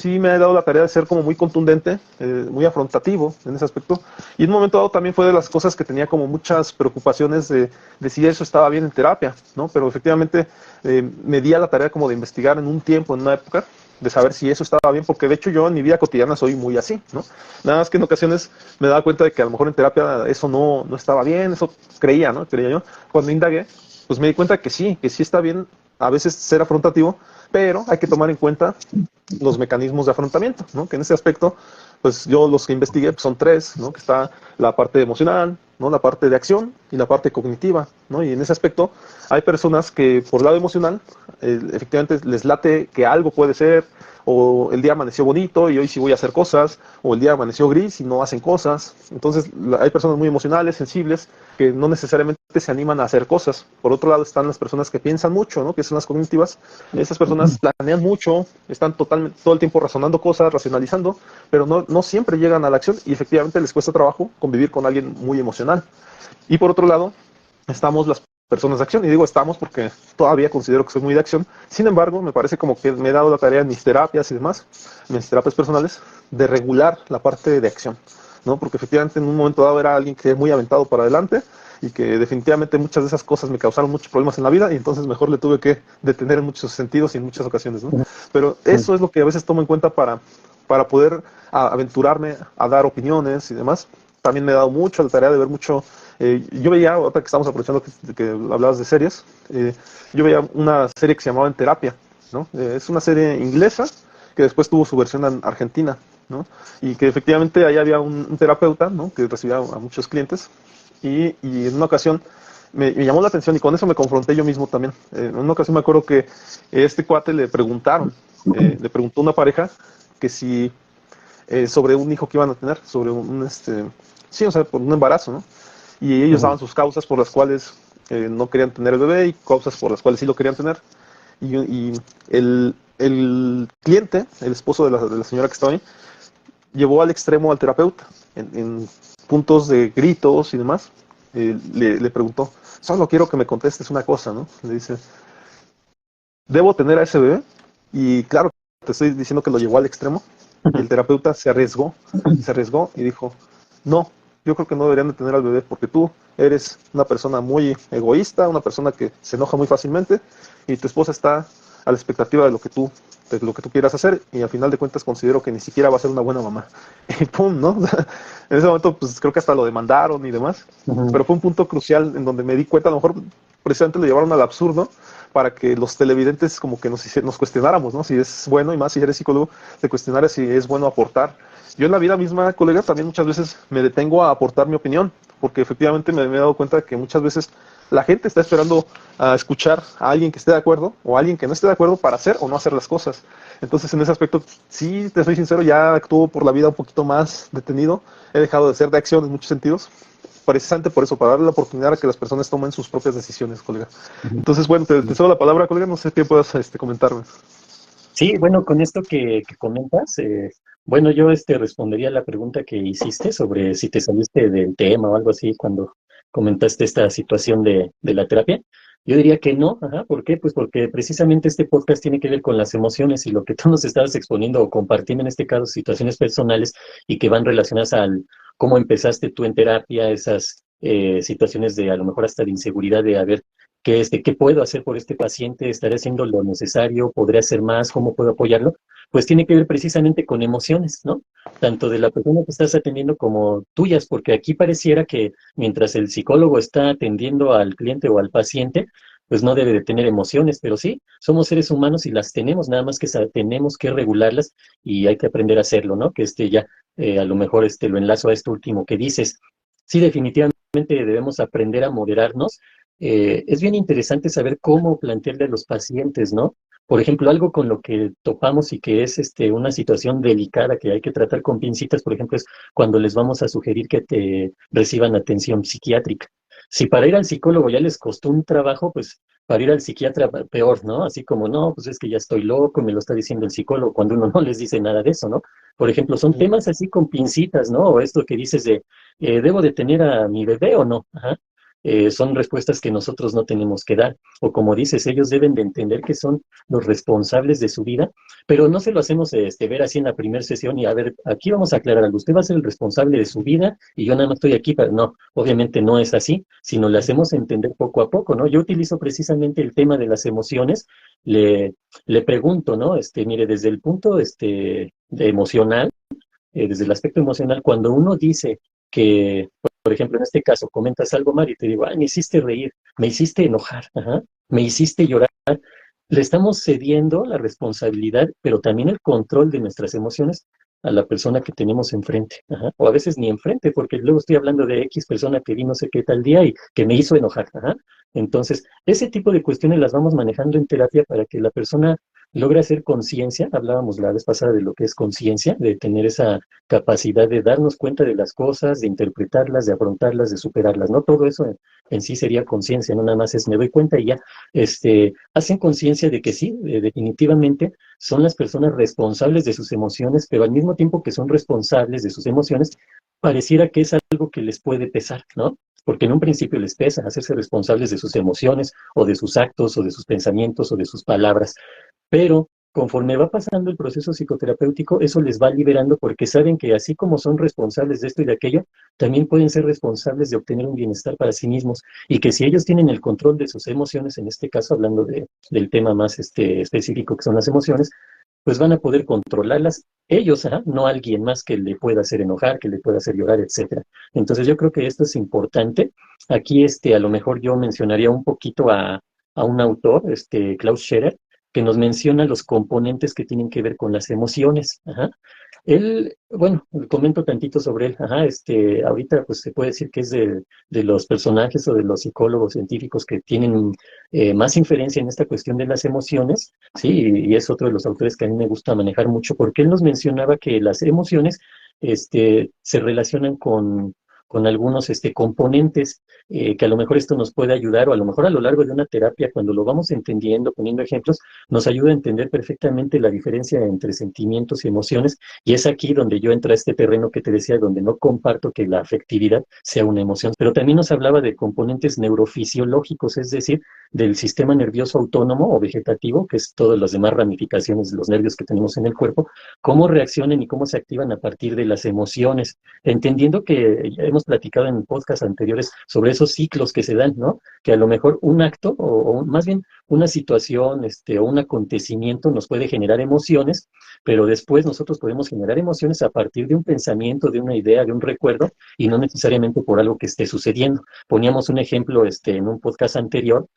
sí me he dado la tarea de ser como muy contundente, muy afrontativo en ese aspecto. Y en un momento dado también fue de las cosas que tenía como muchas preocupaciones de si eso estaba bien en terapia, ¿no? Pero efectivamente me di a la tarea como de investigar en un tiempo, en una época, de saber si eso estaba bien, porque de hecho yo en mi vida cotidiana soy muy así, ¿no? Nada más que en ocasiones me daba cuenta de que a lo mejor en terapia eso no estaba bien, eso creía, ¿no? Creía yo. Cuando indagué, pues me di cuenta que sí está bien a veces ser afrontativo, pero hay que tomar en cuenta los mecanismos de afrontamiento, ¿no? Que en ese aspecto, pues yo los que investigué pues, son tres, ¿no? Que está la parte emocional, ¿no? La parte de acción y la parte cognitiva, ¿no? Y en ese aspecto hay personas que por el lado emocional efectivamente les late que algo puede ser, o el día amaneció bonito y hoy sí voy a hacer cosas, o el día amaneció gris y no hacen cosas. Entonces hay personas muy emocionales, sensibles, que no necesariamente se animan a hacer cosas. Por otro lado están las personas que piensan mucho, ¿no? Que son las cognitivas. Esas personas planean mucho, están totalmente, todo el tiempo razonando cosas, racionalizando, pero no siempre llegan a la acción y efectivamente les cuesta trabajo convivir con alguien muy emocional. Y por otro lado, estamos las personas de acción, y digo estamos porque todavía considero que soy muy de acción. Sin embargo, me parece como que me he dado la tarea en mis terapias y demás, en mis terapias personales, de regular la parte de acción, ¿no? Porque efectivamente en un momento dado era alguien que es muy aventado para adelante y que definitivamente muchas de esas cosas me causaron muchos problemas en la vida y entonces mejor le tuve que detener en muchos sentidos y en muchas ocasiones, ¿no? Pero eso es lo que a veces tomo en cuenta para poder aventurarme a dar opiniones y demás. También me he dado mucho la tarea de ver mucho. Yo veía, ahora que estamos aprovechando que hablabas de series, yo veía una serie que se llamaba En Terapia, ¿no? Es una serie inglesa que después tuvo su versión en Argentina, ¿no? Y que efectivamente ahí había un terapeuta, ¿no? Que recibía a muchos clientes y en una ocasión me llamó la atención y con eso me confronté yo mismo también. En una ocasión me acuerdo que este cuate le preguntó a una pareja que si sobre un hijo que iban a tener, sobre sí, o sea, por un embarazo, ¿no? Y ellos daban sus causas por las cuales no querían tener el bebé y causas por las cuales sí lo querían tener. Y el cliente, el esposo de la señora que estaba ahí, llevó al extremo al terapeuta en puntos de gritos y demás. Le preguntó, solo quiero que me contestes una cosa, ¿no? Le dice, ¿debo tener a ese bebé? Y claro, te estoy diciendo que lo llevó al extremo. Y el terapeuta se arriesgó y dijo, no, yo creo que no deberían de tener al bebé porque tú eres una persona muy egoísta, una persona que se enoja muy fácilmente y tu esposa está a la expectativa de lo que tú quieras hacer y al final de cuentas considero que ni siquiera va a ser una buena mamá. Y pum, ¿no? En ese momento pues creo que hasta lo demandaron y demás, pero fue un punto crucial en donde me di cuenta, a lo mejor precisamente lo llevaron al absurdo para que los televidentes como que nos cuestionáramos, ¿no? Si es bueno, y más si eres psicólogo, te cuestionaras si es bueno aportar. Yo en la vida misma, colega, también muchas veces me detengo a aportar mi opinión, porque efectivamente me he dado cuenta de que muchas veces la gente está esperando a escuchar a alguien que esté de acuerdo o a alguien que no esté de acuerdo para hacer o no hacer las cosas. Entonces, en ese aspecto, sí, te soy sincero, ya actúo por la vida un poquito más detenido. He dejado de ser de acción en muchos sentidos, precisamente por eso, para darle la oportunidad a que las personas tomen sus propias decisiones, colega. Entonces, bueno, te cedo la palabra, colega, no sé qué puedas comentarme. Sí, bueno, con esto que comentas, bueno, yo respondería a la pregunta que hiciste sobre si te saliste del tema o algo así cuando comentaste esta situación de la terapia. Yo diría que no, ajá, ¿por qué? Pues porque precisamente este podcast tiene que ver con las emociones y lo que tú nos estabas exponiendo o compartiendo en este caso situaciones personales y que van relacionadas al cómo empezaste tú en terapia, esas situaciones de a lo mejor hasta de inseguridad de haber qué puedo hacer por este paciente, estaré haciendo lo necesario, podré hacer más, cómo puedo apoyarlo, pues tiene que ver precisamente con emociones, ¿no? Tanto de la persona que estás atendiendo como tuyas, porque aquí pareciera que mientras el psicólogo está atendiendo al cliente o al paciente, pues no debe de tener emociones, pero sí, somos seres humanos y las tenemos, nada más que tenemos que regularlas y hay que aprender a hacerlo, ¿no? Que ya, a lo mejor lo enlazo a esto último que dices. Sí, definitivamente debemos aprender a moderarnos. Es bien interesante saber cómo plantearle a los pacientes, ¿no? Por ejemplo, algo con lo que topamos y que es una situación delicada que hay que tratar con pincitas, por ejemplo, es cuando les vamos a sugerir que te reciban atención psiquiátrica. Si para ir al psicólogo ya les costó un trabajo, pues para ir al psiquiatra peor, ¿no? Así como, no, pues es que ya estoy loco, me lo está diciendo el psicólogo, cuando uno no les dice nada de eso, ¿no? Por ejemplo, son temas así con pincitas, ¿no? O esto que dices de, ¿debo de tener a mi bebé o no? Ajá. son respuestas que nosotros no tenemos que dar. O como dices, ellos deben de entender que son los responsables de su vida, pero no se lo hacemos ver así en la primera sesión y a ver, aquí vamos a aclarar algo, usted va a ser el responsable de su vida y yo nada más estoy aquí para... No, obviamente no es así, sino le hacemos entender poco a poco, ¿no? Yo utilizo precisamente el tema de las emociones, le, le pregunto, ¿no? Mire, desde el punto de emocional, desde el aspecto emocional, cuando uno dice que, por ejemplo, en este caso, comentas algo mal y te digo, ay, me hiciste reír, me hiciste enojar, ajá, me hiciste llorar, le estamos cediendo la responsabilidad, pero también el control de nuestras emociones a la persona que tenemos enfrente, ajá, o a veces ni enfrente, porque luego estoy hablando de X persona que vi no sé qué tal día y que me hizo enojar, ajá. Entonces, ese tipo de cuestiones las vamos manejando en terapia para que la persona logre hacer conciencia. Hablábamos la vez pasada de lo que es conciencia, de tener esa capacidad de darnos cuenta de las cosas, de interpretarlas, de afrontarlas, de superarlas, ¿no? Todo eso en sí sería conciencia, no nada más es me doy cuenta y ya, hacen conciencia de que sí, definitivamente son las personas responsables de sus emociones, pero al mismo tiempo que son responsables de sus emociones, pareciera que es algo que les puede pesar, ¿no? Porque en un principio les pesa hacerse responsables de sus emociones o de sus actos o de sus pensamientos o de sus palabras, pero conforme va pasando el proceso psicoterapéutico, eso les va liberando porque saben que así como son responsables de esto y de aquello, también pueden ser responsables de obtener un bienestar para sí mismos y que si ellos tienen el control de sus emociones, en este caso hablando del tema más específico que son las emociones, pues van a poder controlarlas ellos, ¿ah? No alguien más que le pueda hacer enojar, que le pueda hacer llorar, etcétera. Entonces yo creo que esto es importante. Aquí a lo mejor yo mencionaría un poquito a un autor, Klaus Scherer, que nos menciona los componentes que tienen que ver con las emociones. Ajá. Él, bueno, comento tantito sobre él. Ajá, ahorita pues se puede decir que es de los personajes o de los psicólogos científicos que tienen más inferencia en esta cuestión de las emociones, sí, y es otro de los autores que a mí me gusta manejar mucho porque él nos mencionaba que las emociones se relacionan con algunos componentes que a lo mejor esto nos puede ayudar o a lo mejor a lo largo de una terapia, cuando lo vamos entendiendo, poniendo ejemplos, nos ayuda a entender perfectamente la diferencia entre sentimientos y emociones y es aquí donde yo entro a este terreno que te decía, donde no comparto que la afectividad sea una emoción, pero también nos hablaba de componentes neurofisiológicos, es decir, del sistema nervioso autónomo o vegetativo, que es todas las demás ramificaciones de los nervios que tenemos en el cuerpo, cómo reaccionan y cómo se activan a partir de las emociones, entendiendo que ya hemos platicado en podcasts anteriores sobre esos ciclos que se dan, ¿no? Que a lo mejor un acto o más bien una situación o un acontecimiento nos puede generar emociones, pero después nosotros podemos generar emociones a partir de un pensamiento, de una idea, de un recuerdo, y no necesariamente por algo que esté sucediendo. Poníamos un ejemplo en un podcast anterior,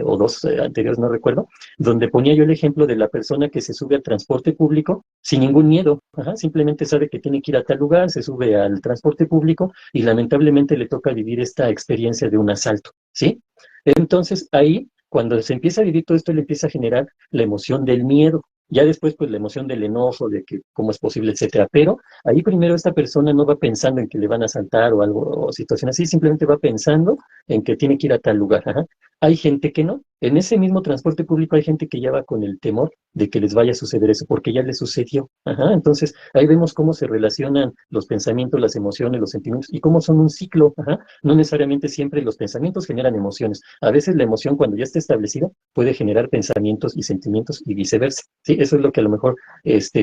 o dos anteriores, no recuerdo, donde ponía yo el ejemplo de la persona que se sube al transporte público sin ningún miedo, ajá, simplemente sabe que tiene que ir a tal lugar, se sube al transporte público y lamentablemente le toca vivir esta experiencia de un asalto, ¿sí? Entonces ahí, cuando se empieza a vivir todo esto, le empieza a generar la emoción del miedo. Ya después, pues la emoción del enojo, de que cómo es posible, etcétera. Pero ahí primero esta persona no va pensando en que le van a asaltar o algo, o situación así, simplemente va pensando en que tiene que ir a tal lugar. Ajá. Hay gente que no. En ese mismo transporte público hay gente que ya va con el temor de que les vaya a suceder eso, porque ya les sucedió. Ajá. Entonces, ahí vemos cómo se relacionan los pensamientos, las emociones, los sentimientos, y cómo son un ciclo. Ajá. No necesariamente siempre los pensamientos generan emociones. A veces la emoción, cuando ya está establecida, puede generar pensamientos y sentimientos y viceversa. Sí, eso es lo que a lo mejor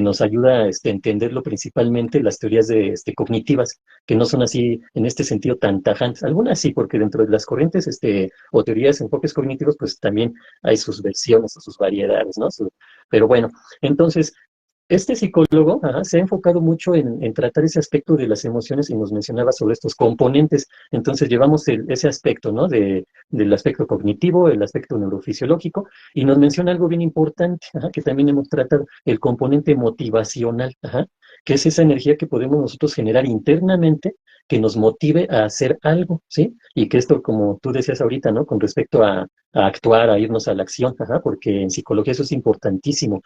nos ayuda a entenderlo principalmente las teorías cognitivas, que no son así en este sentido tan tajantes. Algunas sí, porque dentro de las corrientes o teorías, enfoques cognitivos, pues también hay sus versiones o sus variedades, ¿no? Pero bueno, entonces, este psicólogo se ha enfocado mucho en tratar ese aspecto de las emociones y nos mencionaba sobre estos componentes. Entonces llevamos ese aspecto, ¿no? Del aspecto cognitivo, el aspecto neurofisiológico, y nos menciona algo bien importante, que también hemos tratado, el componente motivacional, que es esa energía que podemos nosotros generar internamente que nos motive a hacer algo, ¿sí? Y que esto, como tú decías ahorita, ¿no? Con respecto a actuar, a irnos a la acción, porque en psicología eso es importantísimo.